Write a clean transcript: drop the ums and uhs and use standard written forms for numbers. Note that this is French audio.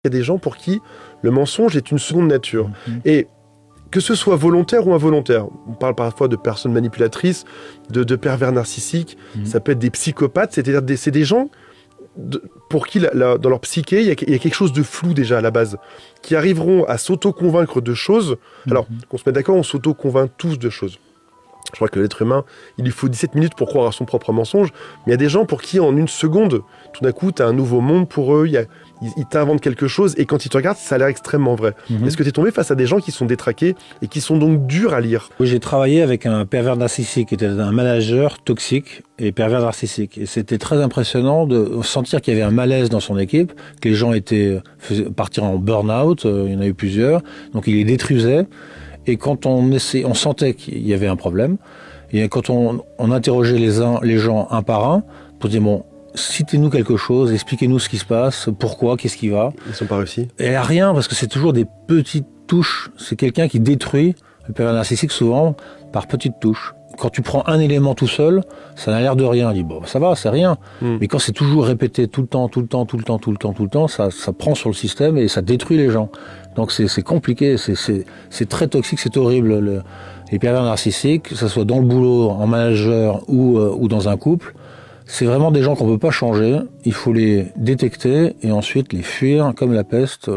Il y a des gens pour qui le mensonge est une seconde nature. Et que ce soit volontaire ou involontaire, on parle parfois de personnes manipulatrices, de pervers narcissiques, ça peut être des psychopathes, c'est-à-dire c'est des gens pour qui, dans leur psyché, il y a quelque chose de flou déjà à la base, qui arriveront à s'auto-convaincre de choses. Alors, qu'on se mette d'accord, on s'auto-convainc tous de choses. Je crois que l'être humain, il lui faut 17 minutes pour croire à son propre mensonge, mais il y a des gens pour qui, en une seconde, tout d'un coup, tu as un nouveau monde pour eux, ils t'inventent quelque chose, et quand ils te regardent, ça a l'air extrêmement vrai. Est-ce que tu es tombé face à des gens qui sont détraqués et qui sont donc durs à lire? Oui, j'ai travaillé avec un pervers narcissique, qui était un manager toxique et pervers narcissique. Et c'était très impressionnant de sentir qu'il y avait un malaise dans son équipe, que les gens faisaient partir en burn-out, il y en a eu plusieurs, donc il les détruisait. Et quand on sentait qu'il y avait un problème, et quand on interrogeait les gens un par un, pour dire bon, citez-nous quelque chose, expliquez-nous ce qui se passe, pourquoi, qu'est-ce qui va. Ils sont pas réussis. Et rien, parce que c'est toujours des petites touches. C'est quelqu'un qui détruit le pervers narcissique souvent par petites touches. Quand tu prends un élément tout seul, ça n'a l'air de rien. On dit bon, ça va, c'est rien. Mais quand c'est toujours répété tout le temps, ça prend sur le système et ça détruit les gens. Donc c'est compliqué, c'est très toxique, c'est horrible. Les pervers narcissiques, que ce soit dans le boulot, en manager ou dans un couple, c'est vraiment des gens qu'on peut pas changer. Il faut les détecter et ensuite les fuir comme la peste.